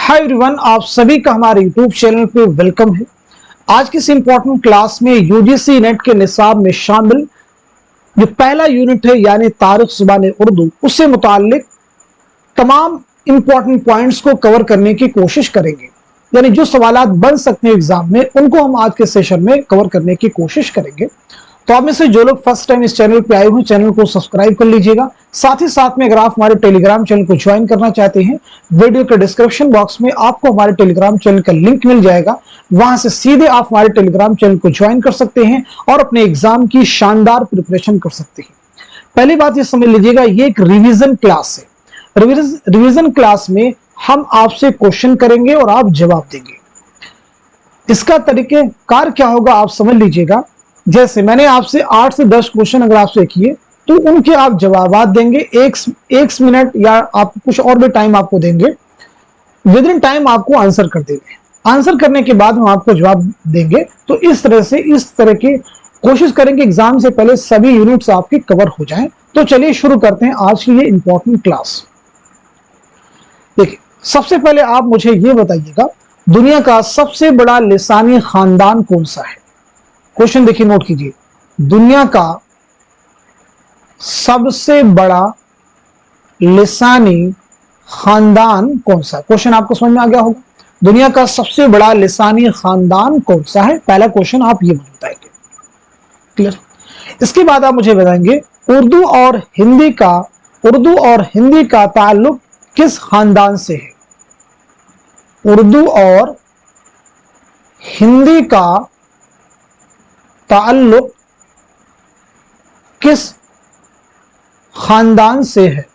Hi everyone, आप सभी का हमारे यूट्यूब चैनल पे वेलकम है। आज की इस इंपॉर्टेंट क्लास में यूजीसी नेट के निसाब में शामिल जो पहला यूनिट है यानी तारीख ज़ुबान उर्दू, उससे मुताल्लिक तमाम इंपॉर्टेंट पॉइंट्स को कवर करने की कोशिश करेंगे। यानी जो सवालात बन सकते हैं एग्जाम में, उनको हम आज के सेशन में कवर करने की कोशिश करेंगे। तो आप में से जो लोग फर्स्ट टाइम इस चैनल पे आए हुए, चैनल को सब्सक्राइब कर लीजिएगा। साथ ही साथ में अगर आप हमारे टेलीग्राम चैनल को ज्वाइन करना चाहते हैं, वीडियो के डिस्क्रिप्शन बॉक्स में आपको हमारे टेलीग्राम चैनल का लिंक मिल जाएगा। वहां से सीधे आप हमारे टेलीग्राम चैनल को ज्वाइन कर सकते हैं और अपने एग्जाम की शानदार प्रिपरेशन कर सकते हैं। पहली बात ये समझ लीजिएगा, ये एक रिवीजन क्लास है। रिवीजन क्लास में हम आपसे क्वेश्चन करेंगे और आप जवाब देंगे। इसका तरीकेकार क्या होगा आप समझ लीजिएगा। जैसे मैंने आपसे 8 से 10 क्वेश्चन अगर आपसे किए तो उनके आप जवाबात देंगे। एक मिनट या आप कुछ और भी टाइम आपको देंगे। विद इन टाइम आपको आंसर कर देंगे। आंसर करने के बाद हम आपको जवाब देंगे। तो इस तरह की कोशिश करेंगे एग्जाम से पहले सभी यूनिट्स आपके कवर हो जाएं। तो चलिए शुरू करते हैं आज की ये इंपॉर्टेंट क्लास। देखिए, सबसे पहले आप मुझे ये बताइएगा, दुनिया का सबसे बड़ा लिसानी खानदान कौन सा है? क्वेश्चन देखिए, नोट कीजिए। दुनिया का सबसे बड़ा लिसानी खानदान कौन सा है? क्वेश्चन आपको समझ में आ गया होगा। दुनिया का सबसे बड़ा लिसानी खानदान कौन सा है? पहला क्वेश्चन आप ये बताएंगे। क्लियर? इसके बाद आप मुझे बताएंगे उर्दू और हिंदी का ताल्लुक किस खानदान से है? उर्दू और हिंदी का ताल्लुक किस खानदान से है?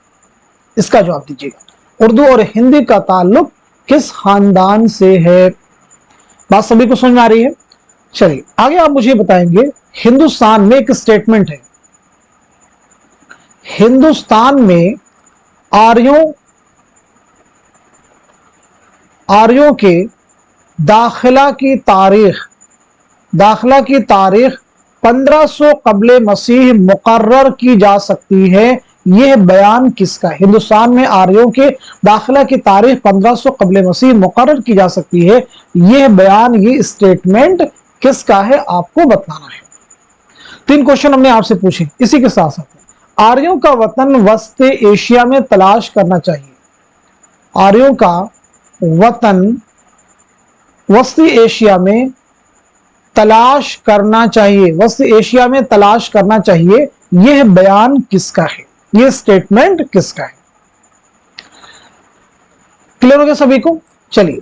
इसका जवाब दीजिएगा। उर्दू और हिंदी का ताल्लुक किस खानदान से है? बात सभी को समझ में आ रही है? चलिए आगे आप मुझे बताएंगे, हिंदुस्तान में एक स्टेटमेंट है। हिंदुस्तान में आर्यों के दाखिला की तारीख 1500 कब्ले मसीह मुकर्रर की जा सकती है। यह बयान किसका है? हिंदुस्तान में आर्यों के दाखिला की तारीख 1500 कब्ले मसीह मुकर्रर की जा सकती है। यह बयान, ये स्टेटमेंट किसका है? आपको बताना है। 3 क्वेश्चन हमने आपसे पूछे। इसी के साथ साथ आर्यों का वतन वस्ती एशिया में तलाश करना चाहिए। आर्यों का वतन वस्ती एशिया में तलाश करना चाहिए। वस्ती एशिया में तलाश करना चाहिए। यह बयान किसका है? यह स्टेटमेंट किसका है? क्लियर हो गया सभी को? चलिए,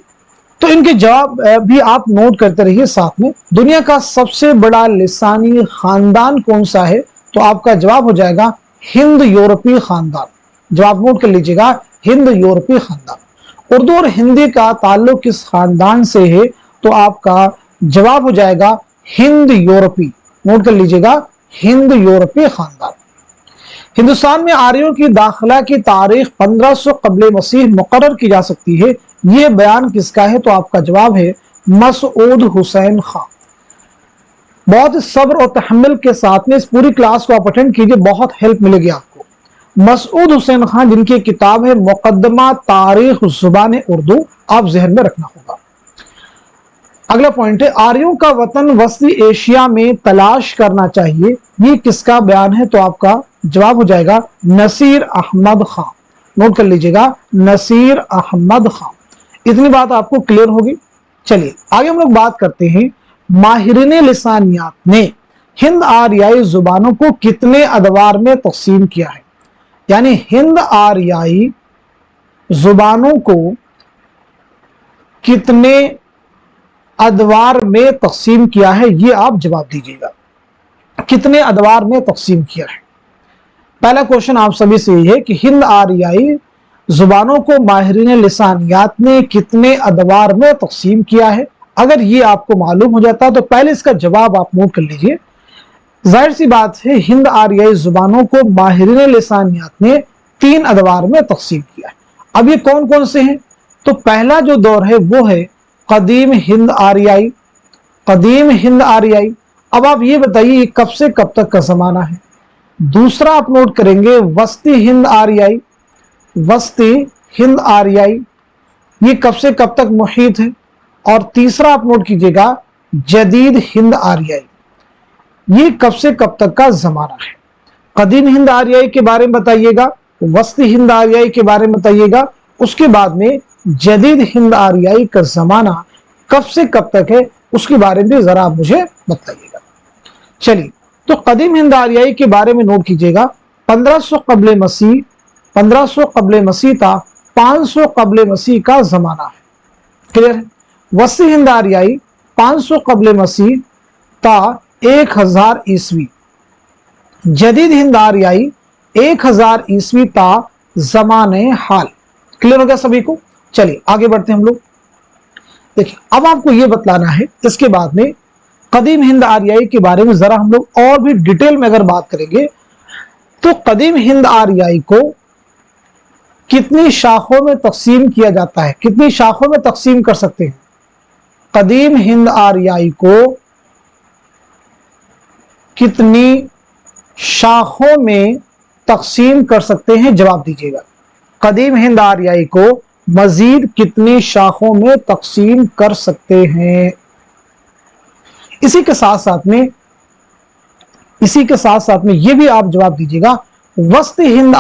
तो इनके जवाब भी आप नोट करते रहिए साथ में। दुनिया का सबसे बड़ा लिसानी खानदान कौन सा है? तो आपका जवाब हो जाएगा हिंद यूरोपीय खानदान। जवाब नोट कर लीजिएगा, हिंद यूरोपीय खानदान। उर्दू और हिंदी का ताल्लुक किस खानदान से है? तो आपका जवाब हो जाएगा हिंद यूरोपी। नोट कर लीजिएगा, हिंद यूरोपीय खानदान। हिंदुस्तान में आर्यों की दाखिला की तारीख 1500 कब्ले मसीह मुकर्रर की जा सकती है। यह बयान किसका है? तो आपका जवाब है मसूद हुसैन खां। बहुत सब्र और तहम्मुल के साथ में इस पूरी क्लास को आप अटेंड कीजिए, बहुत हेल्प मिलेगी आपको। मसूद हुसैन खां, जिनकी किताब है मुकद्दमा तारीख ज़ुबान उर्दू, आप जहन में रखना होगा। अगला पॉइंट है, आर्यों का वतन वस्ती एशिया में तलाश करना चाहिए। ये किसका बयान है? तो आपका जवाब हो जाएगा नसीर अहमद खां। नोट कर लीजिएगा, नसीर अहमद खां। इतनी बात आपको क्लियर होगी। चलिए आगे हम लोग बात करते हैं, माहिरीन लिसानियात ने हिंद आर्याई जुबानों को कितने अदवार में तकसीम किया है? यानी हिंद आर्याई जुबानों को कितने अदवार में तकसीम किया है? ये आप जवाब दीजिएगा, कितने अदवार में तकसीम किया है? पहला क्वेश्चन आप सभी से ये है कि हिंद आर्याई जुबानों को माहिरीन लिसानियात ने कितने अदवार में तकसीम किया है? अगर ये आपको मालूम हो जाता तो पहले इसका जवाब आप नोट कर लीजिए। जाहिर सी बात है, हिंद आर्याई जुबानों को माहिरीन लिसानियात ने 3 अदवार में तकसीम किया है। अब ये कौन कौन से हैं? तो पहला जो दौर है वो है कदीम हिंद आर्याई। कदीम हिंद आर्याई, अब आप ये बताइए कब से कब तक का जमाना है? दूसरा आप नोट करेंगे वस्ती हिंद आर्याई। वस्ती हिंद आर्याई, ये कब से कब तक मुहीत है। और तीसरा आप नोट कीजिएगा जदीद हिंद आरियाई, ये कब से कब तक का जमाना है। कदीम हिंद आरियाई के बारे में बताइएगा, वस्ती हिंद आरियाई के बारे में बताइएगा, उसके बाद में जदीद हिंद आरियाई का जमाना कब से कब तक है उसके बारे में जरा आप मुझे बताइएगा। चलिए, तो कदीम हिंद आरियाई के बारे में नोट कीजिएगा 1500 कबले मसीह, 1500 कबले मसीह था 500 कबले मसीह का जमाना है। क्लियर है। वस्ती हिंद आरियाई 500 कबले मसीह था 1000 ईस्वी। जदीद हिंद आरियाई 1000 ईस्वी था जमाने हाल। क्लियर हो गया सभी को। चलिए आगे बढ़ते हैं हम लोग। देखिए, अब आपको यह बतलाना है इसके बाद में कदीम हिंद आरियाई के बारे में जरा हम लोग और भी डिटेल में अगर बात करेंगे तो कदीम हिंद आरियाई को कितनी शाखों में तकसीम किया जाता है, कितनी शाखों में तकसीम कर सकते हैं। कदीम हिंद आरियाई को कितनी शाखों में तकसीम कर सकते हैं, जवाब दीजिएगा। कदीम हिंद आरियाई को मजीद कितनी शाखों में तकसीम कर सकते हैं। इसी के साथ साथ में यह भी आप जवाब दीजिएगा वस्ती हिंद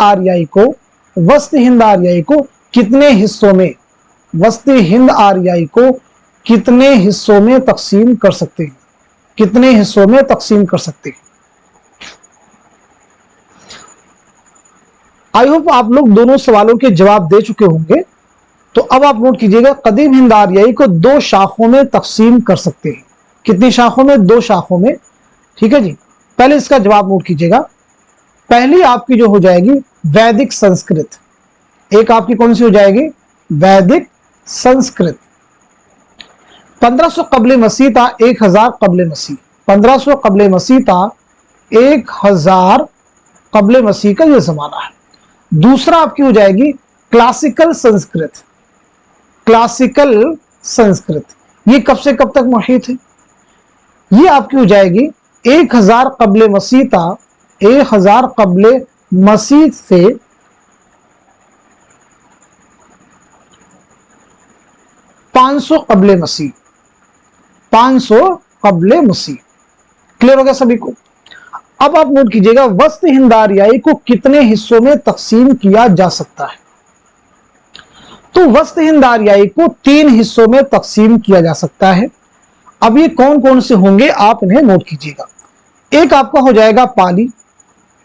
आरियाई को कितने हिस्सों में, वस्ती हिंद आरियाई को कितने हिस्सों में तकसीम कर सकते हैं, कितने हिस्सों में तकसीम कर सकते हैं। आई होप आप लोग दोनों सवालों के जवाब दे चुके होंगे। तो अब आप नोट कीजिएगा कदीम हिंद आरियाई को 2 शाखों में तकसीम कर सकते हैं। कितनी शाखों में? 2 शाखों में। ठीक है जी। पहले इसका जवाब नोट कीजिएगा। पहली आपकी जो हो जाएगी वैदिक संस्कृत, एक आपकी कौन सी हो जाएगी? वैदिक संस्कृत। 1500 कबले मसीह था 1000 कबले मसीह, 1500 कबले मसीह था 1000 कबले मसीह का यह जमाना है। दूसरा आपकी हो जाएगी क्लासिकल संस्कृत, क्लासिकल संस्कृत, ये कब से कब तक मुहीत है? ये आपकी हो जाएगी 1000 कबले मसीह था, 1000 कबले मसीह से 500 कबले मसीह, 500 कबले मसीह। क्लियर हो गया सभी को। अब आप नोट कीजिएगा वस्ती हिंद आरियाई को कितने हिस्सों में तकसीम किया जा सकता है। तो वस्ती हिंद आरियाई को 3 हिस्सों में तकसीम किया जा सकता है। अब ये कौन कौन से होंगे आप इन्हें नोट कीजिएगा। एक आपका हो जाएगा पाली,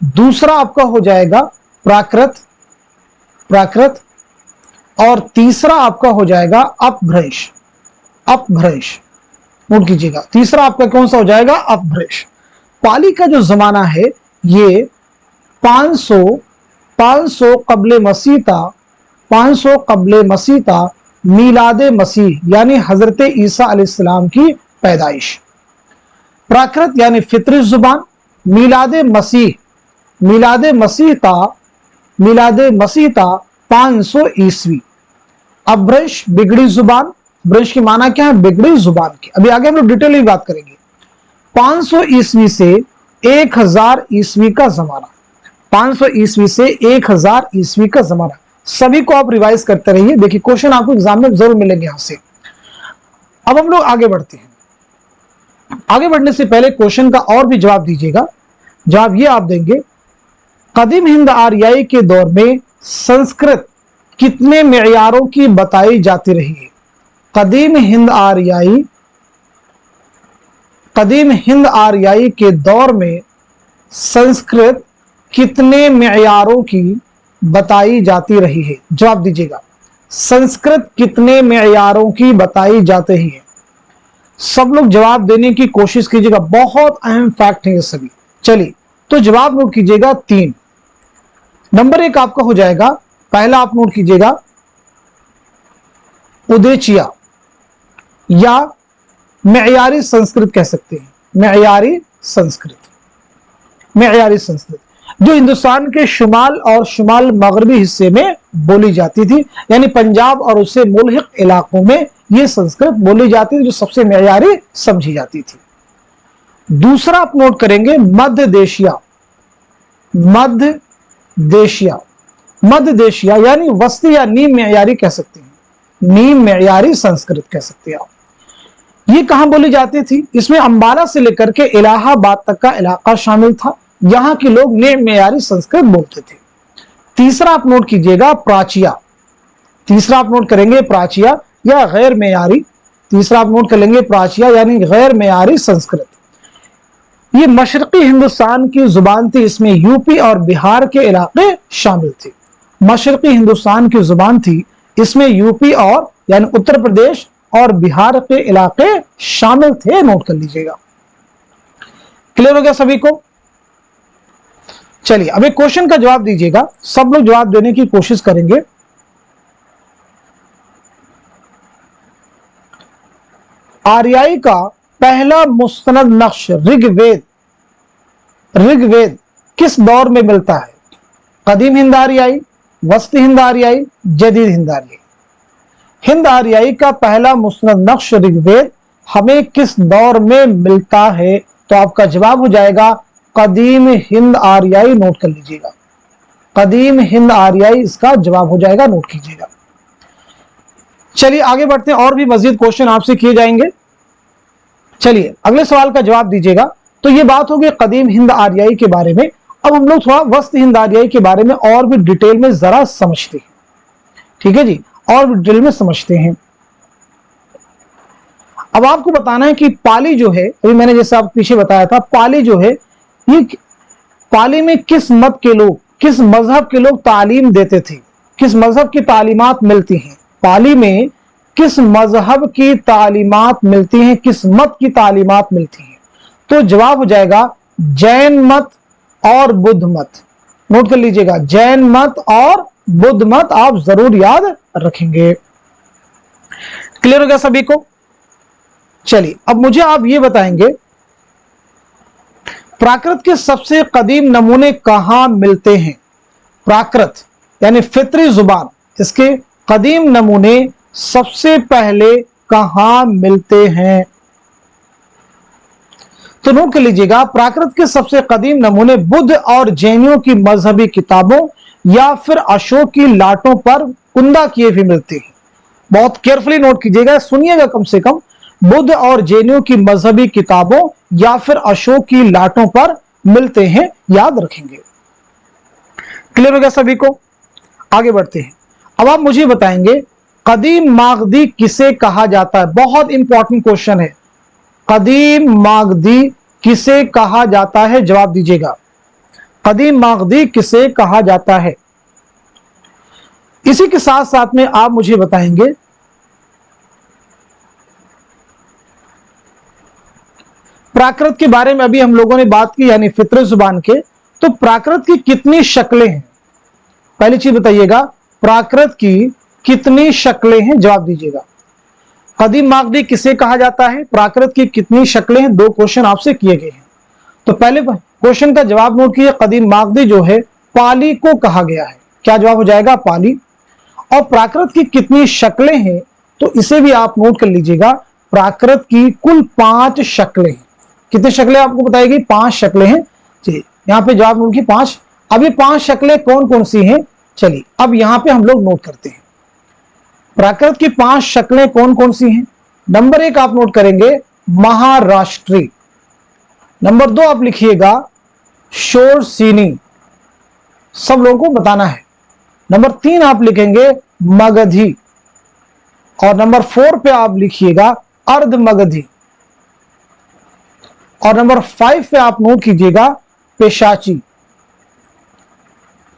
दूसरा आपका हो जाएगा प्राकृत, प्राकृत, और तीसरा आपका हो जाएगा अपभ्रंश, अपभ्रंश। नोट कीजिएगा तीसरा आपका कौन सा हो जाएगा? अपभ्रंश। पाली का जो जमाना है ये 500 कबले मसीह था, 500 कबले मसीह था मीलादे मसीह यानी हजरत ईसा अलैहिस्सलाम की पैदाइश। प्राकृत यानी फितरी जुबान, मीलादे मसीह था 500 ईस्वी। अपभ्रंश बिगड़ी जुबान, भ्रंश की माना क्या है? बिगड़ी जुबान की। अभी आगे हम लोग डिटेल में बात करेंगे। 500 ईस्वी से 1000 ईस्वी का जमाना, 500 ईस्वी से 1000 ईस्वी का जमाना। सभी को आप रिवाइज करते रहिए, देखिए क्वेश्चन आपको एग्जाम में जरूर मिलेंगे यहां से। अब हम लोग आगे बढ़ते हैं। आगे बढ़ने से पहले क्वेश्चन का और भी जवाब दीजिएगा। जवाब ये आप देंगे कदीम हिंद आरियाई के दौर में संस्कृत कितने मेयारों की बताई जाती रही है। कदीम हिंद आरियाई के दौर में संस्कृत कितने मेयारों की बताई जाती रही है। जवाब दीजिएगा संस्कृत कितने मेयारों की बताई जाती है। सब लोग जवाब देने की कोशिश कीजिएगा, बहुत अहम फैक्ट है ये सभी। चलिए तो जवाब नोट कीजिएगा 3। नंबर 1 आपका हो जाएगा, पहला आप नोट कीजिएगा उदेचिया या मेयारी संस्कृत कह सकते हैं। मेयारी संस्कृत, मेयारी संस्कृत जो हिंदुस्तान के शुमाल और शुमाल मगरबी हिस्से में बोली जाती थी, यानी पंजाब और उससे मुल्हिक इलाकों में यह संस्कृत बोली जाती थी जो सबसे मेयारी समझी जाती थी। दूसरा आप नोट करेंगे मध्य देशिया, मध्य देशिया यानी वस्ती या नीम मेयारी कह सकते हैं। नीम मेयारी संस्कृत कह सकते हैं आप। ये कहां बोली जाती थी? इसमें अंबाला से लेकर के इलाहाबाद तक का इलाका शामिल था। यहां के लोग नीम मेयारी संस्कृत बोलते थे। तीसरा आप नोट कीजिएगा प्राचिया। तीसरा आप नोट करेंगे प्राचिया या गैर मेयारी। तीसरा आप नोट कर लेंगे प्राचिया यानी गैर मेयारी संस्कृत। ये मशरकी हिंदुस्तान की जुबान थी, इसमें यूपी और बिहार के इलाके शामिल थे। मशरकी हिंदुस्तान की जुबान थी, इसमें यूपी और यानी उत्तर प्रदेश और बिहार के इलाके शामिल थे। नोट कर लीजिएगा। क्लियर हो गया सभी को? चलिए अब एक क्वेश्चन का जवाब दीजिएगा, सब लोग जवाब देने की कोशिश करेंगे। आर्याई का पहला मुस्तनद नक्श ऋग्वेद किस दौर में मिलता है? कदीम हिंद आर्याई, वस्ती हिंद आर्याई, जदीद हिंद आर्याई। हिंद आर्याई का पहला मुस्तनद नक्श ऋग्वेद हमें किस दौर में मिलता है? तो आपका जवाब हो जाएगा कदीम हिंद आर्याई। नोट कर लीजिएगा, कदीम हिंद आर्याई इसका जवाब हो जाएगा। नोट कीजिएगा। चलिए आगे बढ़ते हैं, और भी मजीद क्वेश्चन आपसे किए जाएंगे। चलिए अगले सवाल का जवाब दीजिएगा। तो ये बात होगी कदीम हिंद आर्याई के बारे में। अब हम लोग थोड़ा वस्त हिंद आर्याई के बारे में और भी डिटेल में जरा समझते हैं। ठीक है जी, और भी डिटेल में समझते हैं। अब आपको बताना है कि पाली जो है, अभी मैंने जैसे आपको पीछे बताया था, पाली जो है ये पाली में किस मत के लोग, किस मजहब के लोग तालीम देते थे? किस मजहब की तालीमात मिलती हैं? पाली में किस मजहब की तालीमात मिलती हैं? किस मत की तालीमात मिलती हैं? तो जवाब हो जाएगा जैन मत और बुद्ध मत। नोट कर लीजिएगा, जैन मत और बुद्ध मत आप जरूर याद रखेंगे। क्लियर हो गया सभी को? चलिए अब मुझे आप ये बताएंगे प्राकृत के सबसे कदीम नमूने कहां मिलते हैं? प्राकृत यानी फितरी जुबान, इसके कदीम नमूने सबसे पहले कहां मिलते हैं? तो नोट कर लीजिएगा, प्राकृत के सबसे कदीम नमूने बुद्ध और जैनियों की मजहबी किताबों या फिर अशोक की लाटों पर कुंदा किए हुए मिलते हैं। बहुत केयरफुली नोट कीजिएगा, सुनिएगा कम से कम। बुद्ध और जैनियों की मजहबी किताबों या फिर अशोक की लाटों पर मिलते हैं, याद रखेंगे। क्लियर हो गया सभी को? आगे बढ़ते हैं। अब आप मुझे बताएंगे कदीम मागधी किसे कहा जाता है? बहुत इंपॉर्टेंट क्वेश्चन है। कदीम मागधी किसे कहा जाता है? जवाब दीजिएगा, कदीम मागधी किसे कहा जाता है? इसी के साथ साथ में आप मुझे बताएंगे प्राकृत के बारे में। अभी हम लोगों ने बात की यानी फितरी जुबान के, तो प्राकृत की कितनी शक्लें हैं? पहली चीज बताइएगा, प्राकृत की कितनी शक्लें हैं? जवाब दीजिएगा। कदीम मागधी किसे कहा जाता है? प्राकृत की कितनी शक्लें हैं? दो क्वेश्चन आपसे किए गए हैं। तो पहले क्वेश्चन का जवाब नोट कीजिए, कदीम मागधी जो है पाली को कहा गया है। क्या जवाब हो जाएगा? पाली। और प्राकृत की कितनी शक्लें हैं? तो इसे भी आप नोट कर लीजिएगा, प्राकृत की कुल 5 शक्लें हैं। कितनी शक्लें आपको बताएगी? 5 शक्लें हैं। चलिए यहां पे जवाब नोट की 5। अब ये 5 शक्लें कौन कौन सी हैं? चलिए अब यहां पे हम लोग नोट करते हैं प्राकृत की 5 शक्लें कौन कौन सी हैं। नंबर 1 आप नोट करेंगे महाराष्ट्री। नंबर 2 आप लिखिएगा शोरसीनी, सब लोगों को बताना है। नंबर 3 आप लिखेंगे मगधी, और नंबर 4 पे आप लिखिएगा अर्ध मगधी, और नंबर 5 पे आप नोट कीजिएगा पेशाची।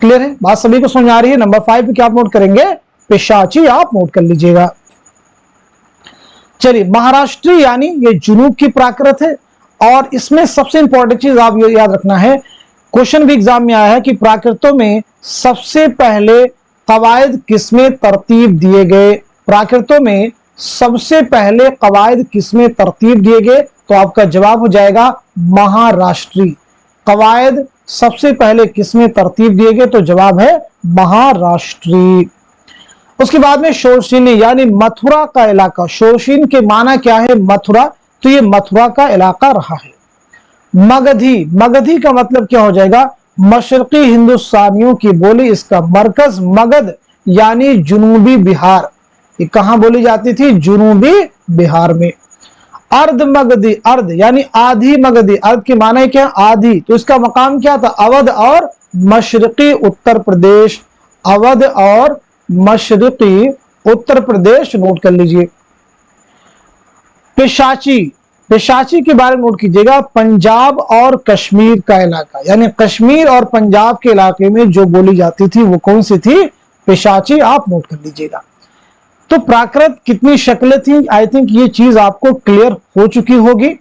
क्लियर है? बात सभी को समझ आ रही है? नंबर 5 पे क्या आप नोट करेंगे? पेशाची आप नोट कर लीजिएगा। चलिए महाराष्ट्री यानी ये जुनूब की प्राकृत है, और इसमें सबसे इंपॉर्टेंट चीज आप ये याद रखना है, क्वेश्चन भी एग्जाम में आया है कि प्राकृतों में सबसे पहले कवायद किसमें तरतीब दिए गए? प्राकृतों में सबसे पहले कवायद किसमें तरतीब दिए गए? तो आपका जवाब हो जाएगा महाराष्ट्री। कवायद सबसे पहले किसमें तरतीब दिए गए? तो जवाब है महाराष्ट्री। उसके बाद में शोरसीनी यानी मथुरा का इलाका। शोरसीन के माना क्या है? मथुरा, तो ये मथुरा का इलाका रहा है। मगधी, मगधी का मतलब क्या हो जाएगा? मशरकी हिंदुस्तानियों की बोली, इसका मरकज मगध यानी जुनूबी बिहार। ये कहां बोली जाती थी? जनूबी बिहार में। अर्ध मगधी, अर्ध यानी आधी मगधी, अर्ध की माने क्या? आधी, तो इसका मकाम क्या था? अवध और मशरकी उत्तर प्रदेश, अवध और मशरकी उत्तर प्रदेश, नोट कर लीजिए। पेशाची, पेशाची के बारे में नोट कीजिएगा, पंजाब और कश्मीर का इलाका, यानी कश्मीर और पंजाब के इलाके में जो बोली जाती थी वो कौन सी थी? पेशाची, आप नोट कर लीजिएगा। तो प्राकृत कितनी शक्लें थी? आई थिंक ये चीज आपको क्लियर हो चुकी होगी।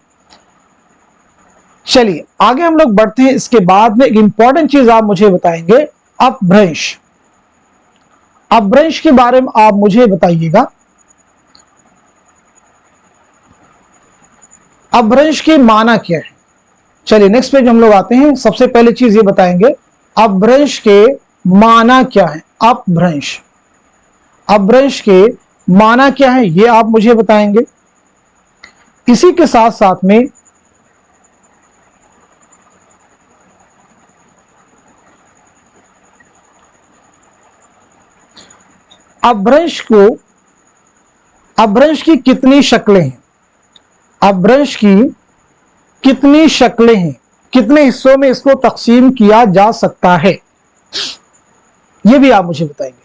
चलिए आगे हम लोग बढ़ते हैं। इसके बाद में एक इंपॉर्टेंट चीज आप मुझे बताएंगे, अपभ्रंश। अपभ्रंश के बारे में आप मुझे बताइएगा, अपभ्रंश की माना क्या है? चलिए नेक्स्ट पेज हम लोग आते हैं। सबसे पहले चीज ये बताएंगे, अपभ्रंश के माना क्या है? अपभ्रंश, अपभ्रंश के माना क्या है ये आप मुझे बताएंगे। इसी के साथ साथ में अपभ्रंश को, अपभ्रंश की कितनी शक्लें हैं? अपभ्रंश की कितनी शक्लें हैं? कितने हिस्सों में इसको तकसीम किया जा सकता है, ये भी आप मुझे बताएंगे।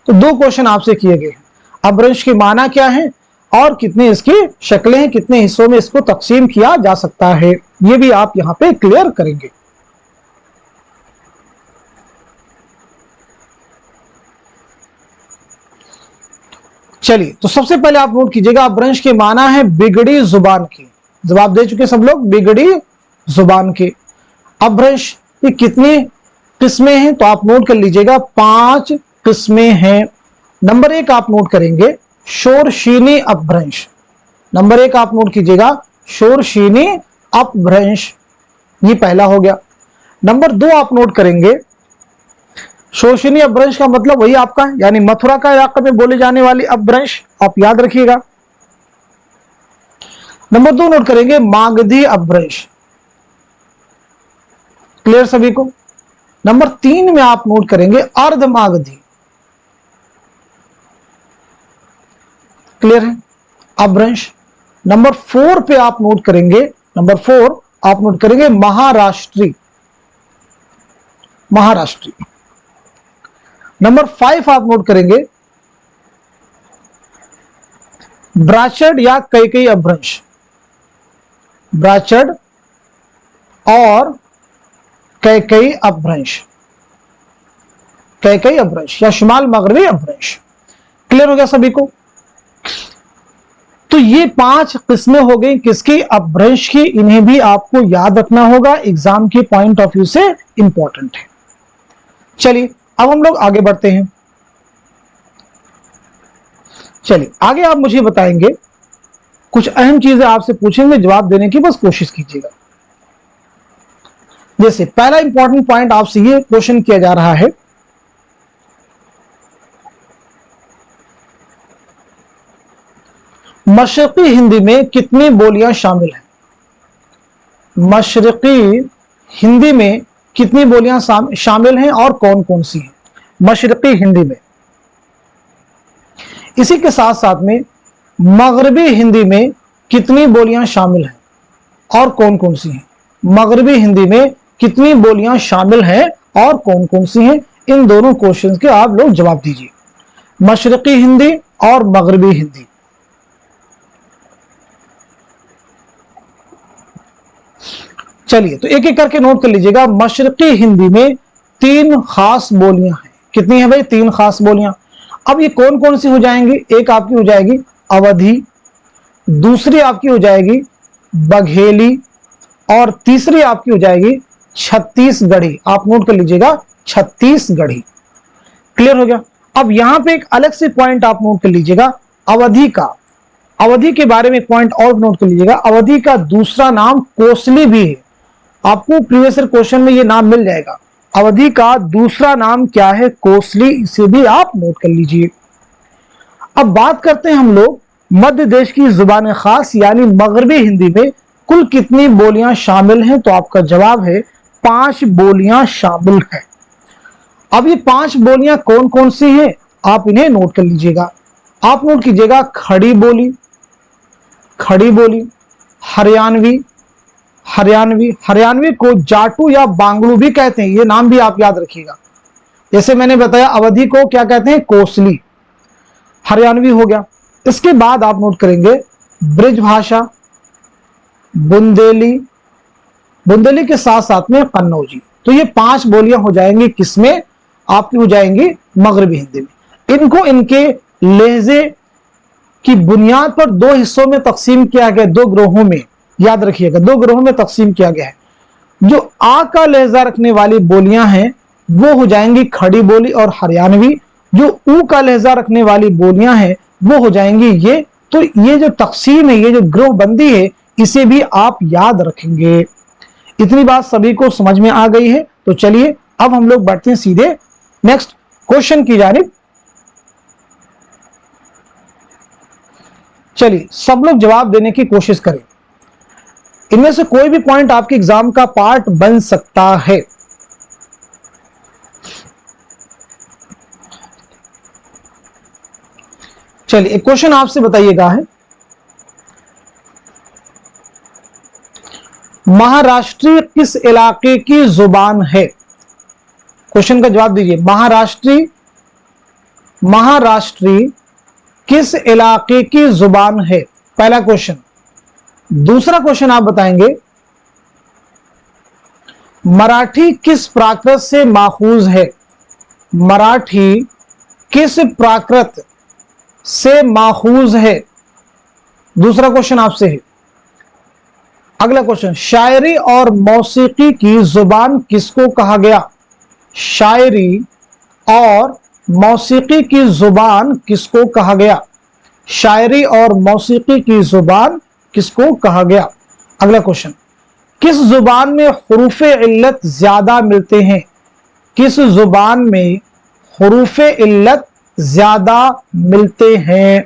तो दो क्वेश्चन आपसे किए गए हैं, अपभ्रंश की माना क्या है और कितनी इसकी शक्लें हैं, कितने हिस्सों में इसको तकसीम किया जा सकता है, ये भी आप यहां पे क्लियर करेंगे। चलिए तो सबसे पहले आप नोट कीजिएगा, अपभ्रंश की माना है बिगड़ी जुबान की। जवाब दे चुके सब लोग, बिगड़ी जुबान की। अपभ्रंश ये कितनी किस्में हैं? तो आप नोट कर लीजिएगा, 5 किस्में हैं। नंबर 1 आप नोट करेंगे, शोरशीनी अपभ्रंश। नंबर 1 आप नोट कीजिएगा, शोरशीनी अपभ्रंश, ये पहला हो गया। नंबर 2 आप नोट करेंगे, शोरशीनी अपभ्रंश का मतलब वही आपका है, यानी मथुरा का इलाके में बोली जाने वाली अपभ्रंश, आप याद रखिएगा। नंबर 2 नोट करेंगे, मागधी अपभ्रंश। क्लियर सभी को? नंबर 3 में आप नोट करेंगे अर्धमागधी। क्लियर है? अपभ्रंश। नंबर 4 पे आप नोट करेंगे, नंबर 4 आप नोट करेंगे महाराष्ट्री, महाराष्ट्री। नंबर 5 आप नोट करेंगे ब्राचड या कैकई अपभ्रंश, ब्राचड और कैकई अपभ्रंश, कैकई अपभ्रंश या शुमाल मगरबी अपभ्रंश। क्लियर हो गया सभी को? तो ये 5 किस्में हो गई किसकी? अपभ्रंश की। इन्हें भी आपको याद रखना होगा, एग्जाम के पॉइंट ऑफ व्यू से इंपॉर्टेंट है। चलिए अब हम लोग आगे बढ़ते हैं। चलिए आगे आप मुझे बताएंगे, कुछ अहम चीजें आपसे पूछेंगे, जवाब देने की बस कोशिश कीजिएगा। जैसे पहला इंपॉर्टेंट पॉइंट आपसे ये क्वेश्चन किया जा रहा है, मशरकी हिंदी में कितनी बोलियां शामिल हैं? मशरकी हिंदी में कितनी बोलियां शामिल हैं और कौन कौन सी हैं मशरकी हिंदी में? इसी के साथ साथ में मगरबी हिंदी में कितनी बोलियां शामिल हैं और कौन कौन सी हैं? मगरबी हिंदी में कितनी बोलियां शामिल हैं और कौन कौन सी हैं? इन दोनों क्वेश्चंस के आप लोग जवाब दीजिए, मशरकी हिंदी और मगरबी हिंदी। चलिए तो एक एक करके नोट कर लीजिएगा। मशरकी हिंदी में 3 खास बोलियां हैं। कितनी है भाई? 3 खास बोलियां। अब ये कौन कौन सी हो जाएंगी? एक आपकी हो जाएगी अवधी, दूसरी आपकी हो जाएगी बघेली और तीसरी आपकी हो जाएगी छत्तीसगढ़ी। आप नोट कर लीजिएगा, छत्तीसगढ़ी। क्लियर हो गया? अब यहां पे एक अलग से पॉइंट आप नोट कर लीजिएगा, अवधी का। अवधी के बारे में पॉइंट और नोट कर लीजिएगा, अवधी का दूसरा नाम कोसली भी है। आपको प्रीवियस ईयर क्वेश्चन में ये नाम मिल जाएगा। अवधी का दूसरा नाम क्या है? कोसली। इसे भी आप नोट कर लीजिए। अब बात करते हैं हम लोग मध्य देश की जुबान खास यानी मगरबी हिंदी में कुल कितनी बोलियां शामिल हैं? तो आपका जवाब है 5 बोलियां शामिल हैं। अब ये 5 बोलियां कौन कौन सी हैं? आप इन्हें नोट कर लीजिएगा। आप नोट कीजिएगा खड़ी बोली, खड़ी बोली, हरियाणवी, हरियाणवी, हरियाणवी को जाटू या बांगड़ू भी कहते हैं, ये नाम भी आप याद रखिएगा। जैसे मैंने बताया अवधी को क्या कहते हैं, कोसली, हरियाणवी हो गया। इसके बाद आप नोट करेंगे ब्रिज भाषा, बुंदेली, बुंदेली के साथ साथ में कन्नौजी। तो ये 5 बोलियां हो जाएंगी, किसमें, आपकी हो जाएंगी मगरबी हिंदी में। इनको इनके लहजे की बुनियाद पर 2 हिस्सों में तकसीम किया गया, 2 ग्रोहों में, याद रखिएगा 2 ग्रोहों में तकसीम किया गया है। जो आ का लहजा रखने वाली बोलियां हैं वो हो जाएंगी खड़ी बोली और हरियाणवी, जो ऊ का लहजा रखने वाली बोलियां हैं वो हो जाएंगी ये। तो ये जो तकसीम है, ये जो ग्रोह बंदी है, इसे भी आप याद रखेंगे। इतनी बात सभी को समझ में आ गई है। तो चलिए अब हम लोग बढ़ते हैं सीधे नेक्स्ट क्वेश्चन की जानिब। चलिए सब लोग जवाब देने की कोशिश करें, इनमें से कोई भी पॉइंट आपके एग्जाम का पार्ट बन सकता है। चलिए एक क्वेश्चन आपसे बताइएगा है, महाराष्ट्री किस इलाके की जुबान है? क्वेश्चन का जवाब दीजिए। महाराष्ट्री किस इलाके की जुबान है? पहला क्वेश्चन। दूसरा क्वेश्चन आप बताएंगे मराठी किस प्राकृत से माखूज है? मराठी किस प्राकृत से माखूज है? दूसरा क्वेश्चन आपसे है। अगला क्वेश्चन, शायरी और मौसीकी की जुबान किसको कहा गया? शायरी और मौसीकी की जुबान किसको कहा गया? शायरी और मौसीकी की जुबान किसको कहा गया? अगला क्वेश्चन, किस जुबान में हुरूफे इल्लत ज्यादा मिलते हैं? किस जुबान में हुरूफे इल्लत ज्यादा मिलते हैं?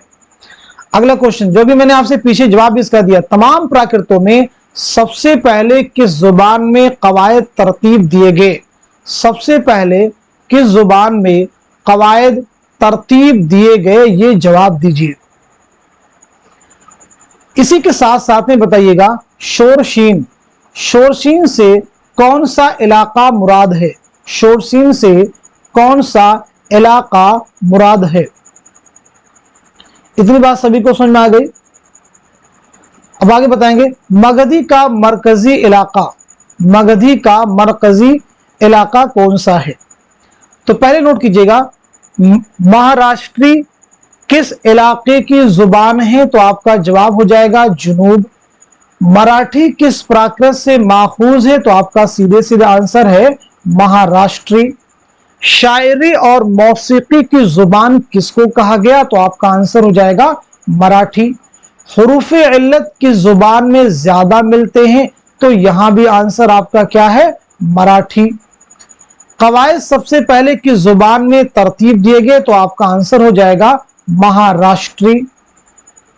अगला क्वेश्चन, जो भी मैंने आपसे पीछे जवाब इसका दिया, तमाम प्राकृतों में सबसे पहले किस जुबान में कवायद तरतीब दिए गए? सबसे पहले किस जुबान में कवायद तरतीब दिए गए, ये जवाब दीजिए। इसी के साथ साथ में बताइएगा शोरशीन, शोरशीन से कौन सा इलाका मुराद है? शोरशीन से कौन सा इलाका मुराद है? इतनी बात सभी को समझ में आ गई। अब आगे बताएंगे मगधी का मरकजी इलाका, मगधी का मरकजी इलाका कौन सा है? तो पहले नोट कीजिएगा महाराष्ट्री किस इलाके की जुबान है? तो आपका जवाब हो जाएगा जुनूब। मराठी किस प्राकृत से माखूज है? तो आपका सीधे सीधे आंसर है महाराष्ट्री। शायरी और मौसीकी की जुबान किसको कहा गया? तो आपका आंसर हो जाएगा मराठी। हुरूफे इल्लत की जुबान में ज्यादा मिलते हैं, तो यहां भी आंसर आपका क्या है? मराठी। कवायद सबसे पहले किस जुबान में तरतीब दिए गए? तो आपका आंसर हो जाएगा महाराष्ट्री।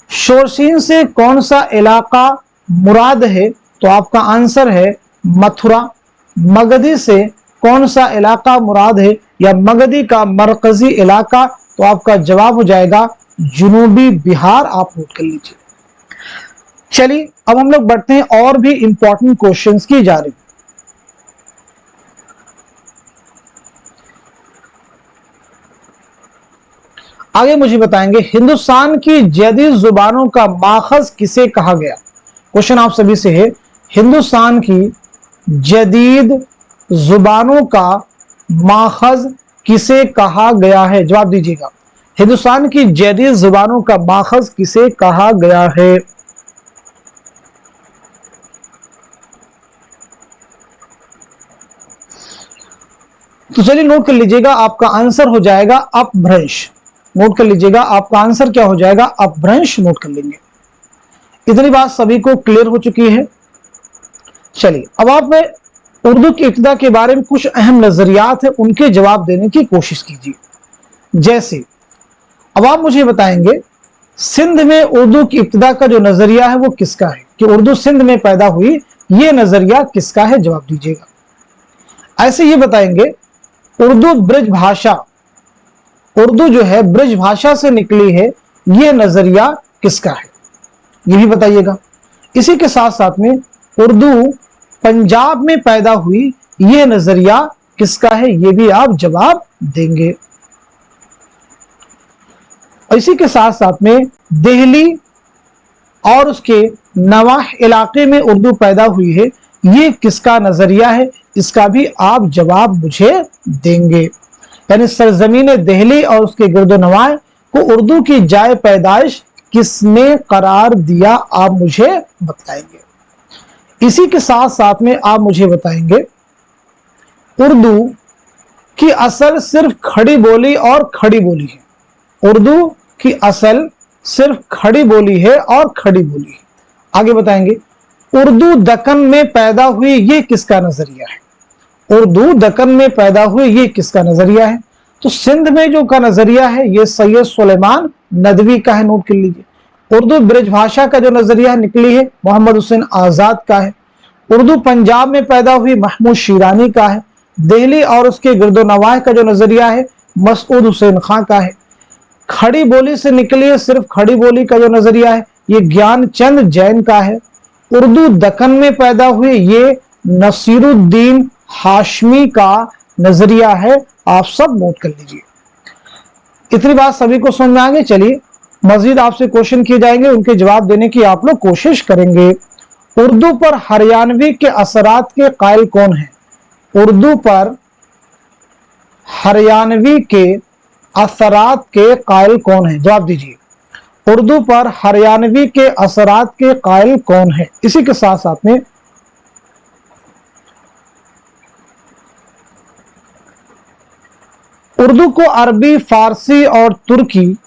शोरशीन से कौन सा इलाका मुराद है? तो आपका आंसर है मथुरा। मगधी से कौन सा इलाका मुराद है, या मगधी का मरकजी इलाका? तो आपका जवाब हो जाएगा जुनूबी बिहार। आप नोट कर लीजिए। चलिए अब हम लोग बढ़ते हैं और भी इंपॉर्टेंट क्वेश्चंस की जानिब। आगे मुझे बताएंगे हिंदुस्तान की जदीद जुबानों का माखज किसे कहा गया? क्वेश्चन आप सभी से है, हिंदुस्तान की जदीद जुबानों का माखज किसे कहा गया है? जवाब दीजिएगा। हिंदुस्तान की जदीद जुबानों का माखज किसे कहा गया है? तो चलिए नोट कर लीजिएगा, आपका आंसर हो जाएगा अपभ्रंश। नोट कर लीजिएगा, आपका आंसर क्या हो जाएगा? अपभ्रंश। नोट कर लेंगे। इतनी बात सभी को क्लियर हो चुकी है। चलिए अब आप में उर्दू की इब्तिदा के बारे में कुछ अहम नजरियात है, उनके जवाब देने की कोशिश कीजिए। जैसे अब आप मुझे बताएंगे सिंध में उर्दू की इब्तिदा का जो नजरिया है वो किसका है, कि उर्दू सिंध में पैदा हुई, ये नजरिया किसका है? जवाब दीजिएगा। ऐसे ये बताएंगे उर्दू ब्रज भाषा, उर्दू जो है ब्रज भाषा से निकली है, ये नजरिया किसका है, ये भी बताइएगा। इसी के साथ साथ में उर्दू पंजाब में पैदा हुई, ये नजरिया किसका है, ये भी आप जवाब देंगे। इसी के साथ साथ में दिल्ली और उसके नवाह इलाके में उर्दू पैदा हुई है, ये किसका नजरिया है, इसका भी आप जवाब मुझे देंगे। यानी सरजमीन दिल्ली और उसके गिरदो नवाह को उर्दू की जाए पैदाइश किसने करार दिया, आप मुझे बताएंगे। इसी के साथ साथ में आप मुझे बताएंगे उर्दू की असल सिर्फ खड़ी बोली और खड़ी बोली है। उर्दू की असल सिर्फ खड़ी बोली है और खड़ी बोली है। आगे बताएंगे उर्दू दक्कन में पैदा हुई, ये किसका नजरिया है। उर्दू दक्कन में पैदा हुई, ये किसका नजरिया है। तो सिंध में जो का नजरिया है ये सैयद सुलेमान नदवी का है, नोट कर लीजिए। उर्दू ब्रज भाषा का जो नजरिया निकली है मोहम्मद हुसैन आजाद का है। उर्दू पंजाब में पैदा हुई महमूद शिरानी का है। दिल्ली और उसके गिरदो नवाह का जो नजरिया है मसूद हुसैन खां का है। खड़ी बोली से निकली है, सिर्फ खड़ी बोली का जो नजरिया है ये ज्ञान चंद जैन का है। उर्दू दक्कन में पैदा हुई, ये नसीरुद्दीन हाशमी का नजरिया है। आप सब नोट कर लीजिए। इतनी बात सभी को समझ में आ गई। चलिए मजीद आपसे क्वेश्चन किए जाएंगे, उनके जवाब देने की आप लोग कोशिश करेंगे। उर्दू पर हरियाणवी के असरात के कायल कौन है। उर्दू पर हरियाणवी के असरात के कायल कौन है, जवाब दीजिए। उर्दू पर हरियाणवी के असरात के कायल कौन है। इसी के साथ साथ में उर्दू को अरबी, फारसी और तुर्की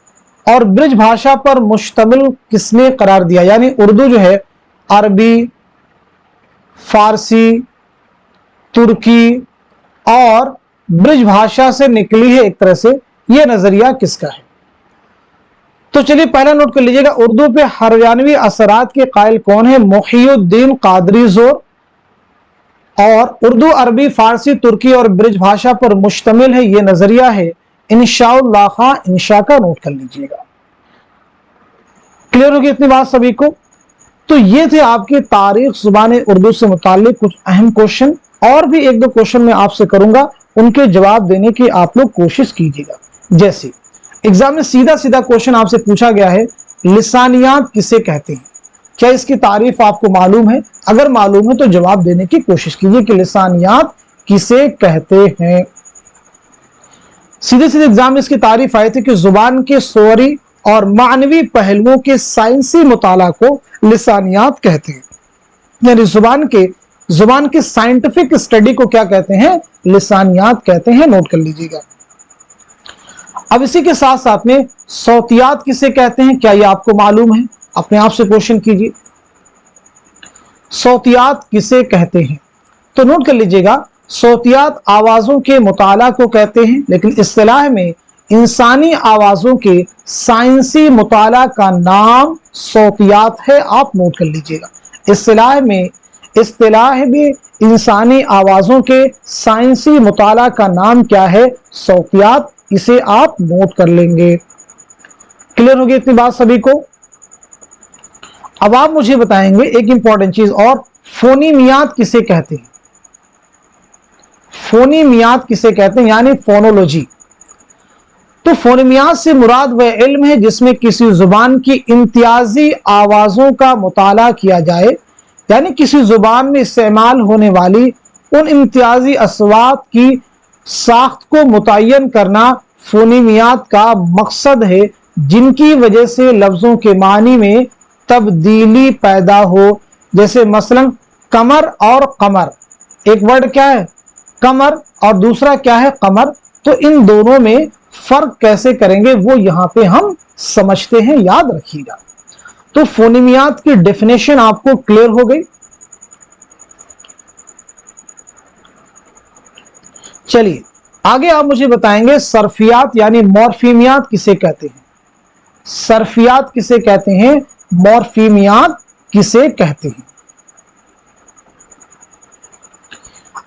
और ब्रिज भाषा पर मुश्तमिल किसने करार दिया। यानी उर्दू जो है अरबी, फारसी, तुर्की और ब्रिज भाषा से निकली है एक तरह से, यह नजरिया किसका है। तो चलिए पहला नोट कर लीजिएगा, उर्दू पे हरियाणवी असरात के कायल कौन है। मुहियुद्दीन कादरी जोर। और उर्दू अरबी, फारसी, तुर्की और ब्रिज भाषा पर मुश्तमिल है, यह नजरिया है इंशाउल्लाह खां इंशा का, नोट कर लीजिएगा। क्लियर होगी इतनी बात सभी को। तो ये थे आपके तारीख ज़ुबान उर्दू से मुताल्लिक कुछ अहम क्वेश्चन, और भी एक दो क्वेश्चन मैं आपसे करूंगा, उनके जवाब देने की आप लोग कोशिश कीजिएगा। जैसे एग्जाम में सीधा सीधा क्वेश्चन आपसे पूछा गया है, लिसानियात किसे कहते हैं। क्या इसकी तारीफ आपको मालूम है। अगर मालूम है तो जवाब देने की कोशिश कीजिए कि लिसानियात किसे कहते हैं। सीधे सीधे एग्जाम में इसकी तारीफ आई थी कि जुबान के सोरी और मानवी पहलुओं के साइंसी मुताला को लिसानियात कहते हैं। यानी जुबान के साइंटिफिक स्टडी को क्या कहते हैं, लिसानियात कहते हैं। नोट कर लीजिएगा। अब इसी के साथ साथ में सौतियात किसे कहते हैं, क्या ये आपको मालूम है। अपने आप से क्वेश्चन कीजिए, सौतियात किसे कहते हैं। तो नोट कर लीजिएगा, सौतियात आवाजों के मुताला को कहते हैं, लेकिन इस्तिलाह में इंसानी आवाजों के साइंसी मुताला का नाम सौतियात है। आप नोट कर लीजिएगा, इस्तिलाह में इंसानी आवाजों के साइंसी मुताला का नाम क्या है, सौतियात। इसे आप नोट कर लेंगे। क्लियर होगी इतनी बात सभी को। अब आप मुझे बताएंगे एक इंपॉर्टेंट चीज और, फोनीमियात किसे कहते हैं। फोनीमियात किसे कहते हैं, यानी फोनोलॉजी। तो फोनीमियात से मुराद वह इल्म है जिसमें किसी जुबान की इम्तियाजी आवाजों का मुताला किया जाए, यानी किसी जुबान में इस्तेमाल होने वाली उन इम्तियाजी अस्वात की साख्त को मुतय्यन करना फोनीमियात का मकसद है, जिनकी वजह से लफ्जों के मानी में तब्दीली पैदा हो। जैसे मसलन कमर और कमर, एक वर्ड क्या है कमर और दूसरा क्या है कमर, तो इन दोनों में फर्क कैसे करेंगे वो यहां पे हम समझते हैं, याद रखिएगा। तो फोनीमियात की डेफिनेशन आपको क्लियर हो गई। चलिए आगे आप मुझे बताएंगे सर्फियात यानी मॉर्फीमियात किसे कहते हैं। सर्फियात किसे कहते हैं, मॉर्फीमियात किसे कहते हैं।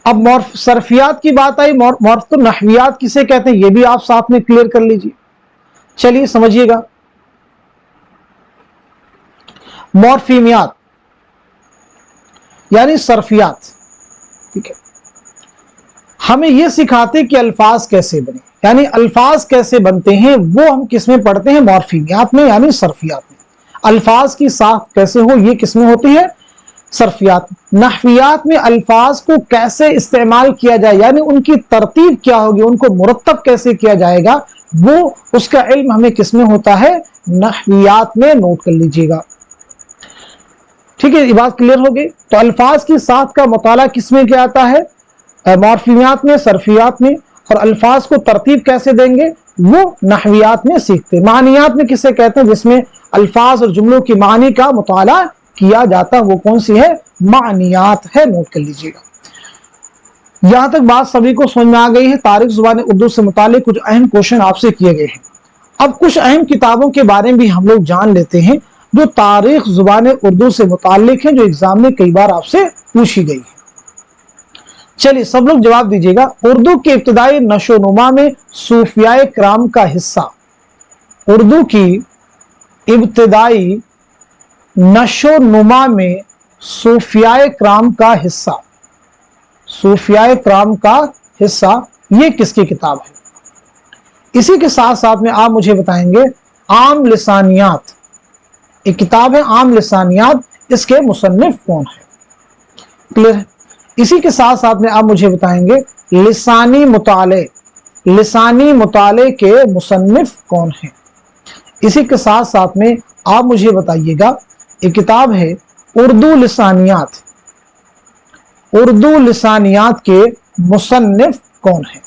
अब सर्फियात की बात आई, मॉर्फ तो नहवियात किसे कहते हैं, ये भी आप साथ में क्लियर कर लीजिए। चलिए समझिएगा, मॉर्फीमियात यानी सर्फियात, ठीक है। हमें यह सिखाते कि अल्फाज कैसे बने, यानी अल्फाज कैसे बनते हैं वो हम किस में पढ़ते हैं, मॉर्फीमियात में यानी सर्फियात में। अल्फाज की साख्त कैसे हो ये किस में होती है, सर्फियात। नहवियात में अल्फाज को कैसे इस्तेमाल किया जाए, यानी उनकी तरतीब क्या होगी, उनको मुरत्तब कैसे किया जाएगा, वो उसका इल्म हमें किस में होता है, नहवियात में। नोट कर लीजिएगा, ठीक है। ये बात क्लियर हो गई। तो अल्फाज की साख्त का मुताला किस में क्या आता है, मॉर्फियात में, सर्फियात में। और अल्फाज को तरतीब कैसे देंगे वो नहवियात में सीखते। मानियात में किसे कहते हैं, जिसमें अल्फाज और जुमलों की मानी का मुताला किया जाता है, वो कौन सी है, मानियात है। नोट कर लीजिएगा। यहां तक बात सभी को समझ में आ गई है। तारीख ज़ुबान उर्दू से मुतालिक कुछ अहम क्वेश्चन आपसे किए गए हैं। अब कुछ अहम किताबों के बारे में भी हम लोग जान लेते हैं जो तारीख ज़ुबान उर्दू से मुतालिक है, जो एग्जाम में कई बार आपसे पूछी गई है। चलिए सब लोग जवाब दीजिएगा। उर्दू की इब्तिदाई नशोनुमा में सूफियाए किराम का हिस्सा, उर्दू की इब्तिदाई नशोनुमा में सूफियाए किराम का हिस्सा, सूफियाए किराम का हिस्सा, ये किसकी किताब है। इसी के साथ साथ में आप मुझे बताएंगे आम लिसानियात, एक किताब है आम लिसानियात, इसके मुसन्निफ कौन है। क्लियर है। इसी के साथ साथ में आप मुझे बताएंगे लिसानी मुताले, लिसानी मुताले के मुसन्निफ कौन है। इसी के साथ साथ में आप मुझे बताइएगा एक किताब है उर्दू लिसानियात, उर्दू लिसानियात के मुसन्निफ कौन है।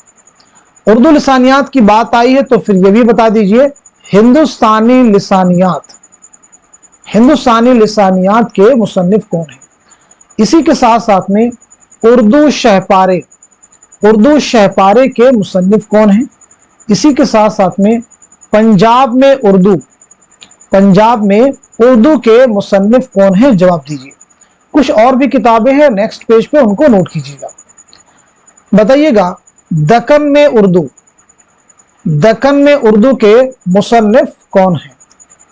उर्दू लिसानियात की बात आई है तो फिर ये भी बता दीजिए हिंदुस्तानी लिसानियात, हिंदुस्तानी लिसानियात के मुसन्निफ कौन है। इसी के साथ साथ में उर्दू शहपारे, उर्दू शहपारे के मुसन्निफ कौन है। इसी के साथ साथ में पंजाब में उर्दू, पंजाब में उर्दू के मुसन्निफ कौन है, जवाब दीजिए। कुछ और भी किताबें हैं नेक्स्ट पेज पे, उनको नोट कीजिएगा। बताइएगा दक्कन में उर्दू, दक्कन में उर्दू के मुसन्निफ कौन है।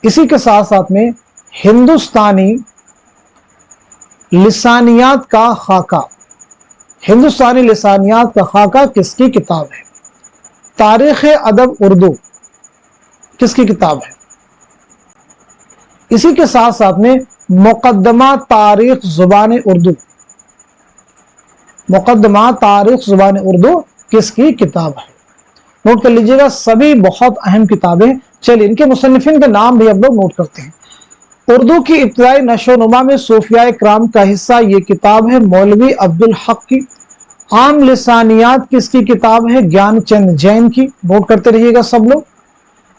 इसी के साथ साथ में हिंदुस्तानी लिसानियात का खाका, हिंदुस्तानी लिसानियात का खाका किसकी किताब है। तारीख अदब उर्दू किसकी किताब है। इसी के साथ साथ में मुकद्दमा तारीख ज़ुबान उर्दू, मुकद्दमा तारीख ज़ुबान उर्दू किसकी किताब है। नोट कर लीजिएगा, सभी बहुत अहम किताबें। चलिए इनके मुसन्निफिन के नाम भी हम लोग नोट करते हैं। उर्दू की इब्तिदाई नशोनुमा में सूफियाए किराम का हिस्सा, ये किताब है मौलवी अब्दुल हक की। आम लिसानियात किसकी किताब है, ज्ञानचंद जैन की। नोट करते रहिएगा सब लोग।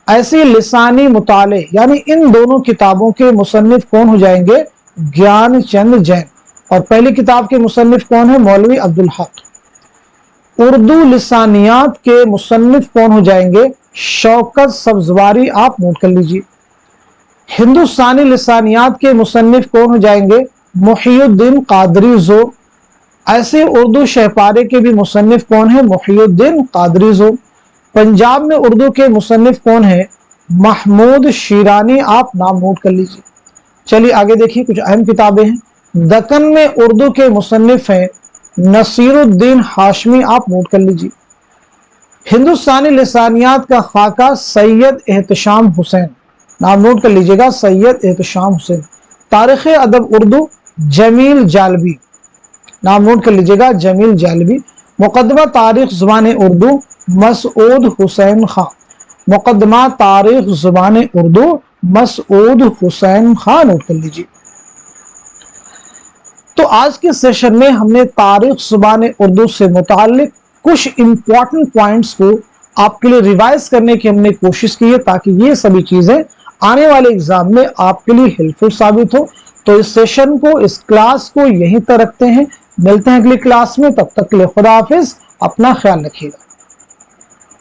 ऐसे लिसानी मुताले यानी इन दोनों किताबों के मुसन्निफ कौन हो जाएंगे, ज्ञानचंद जैन। और पहली किताब के मुसन्निफ कौन है, मौलवी अब्दुल हक। उर्दू लिसानियात के मुसन्निफ कौन हो जाएंगे, शौकत सब्जवारी। आप नोट कर लीजिए। हिंदुस्तानी लिसानियात के मुसन्निफ कौन हो जाएंगे, मुहियुद्दीन कादरी ज़ो। ऐसे उर्दू शहपारे के भी मुसन्निफ कौन है, मुहियुद्दीन कादरी ज़ो। पंजाब में उर्दू के मुसन्निफ कौन है, महमूद शीरानी। आप नाम नोट कर लीजिए। चलिए आगे देखिए, कुछ अहम किताबें हैं। दक्कन में उर्दू के मुसन्निफ हैं नसीरुद्दीन हाशमी। आप नोट कर लीजिए। हिंदुस्तानी लिसानियात का खाका सैयद एहतशाम हुसैन। नाम नोट कर लीजिएगा, सैयद एहतशाम हुसैन। तारीख अदब उर्दू जमील जालबी। नाम नोट कर लीजिएगा, जमील जालबी। मुकद्दमा तारीख ज़ुबान उर्दू मसऊद हुसैन खां। मुकद्दमा तारीख ज़ुबान उर्दू मसऊद हुसैन खां। नोट कर लीजिए। तो आज के सेशन में हमने तारीख ज़ुबान उर्दू से मुताल्लिक कुछ इंपॉर्टेंट पॉइंट्स को आपके लिए रिवाइज करने की हमने कोशिश की है, ताकि ये सभी चीजें आने वाले एग्जाम में आपके लिए हेल्पफुल साबित हो। तो इस सेशन को, इस क्लास को यहीं तक रखते हैं। मिलते हैं अगली क्लास में, तब तक के लिए खुदा हाफिज, अपना ख्याल रखिएगा।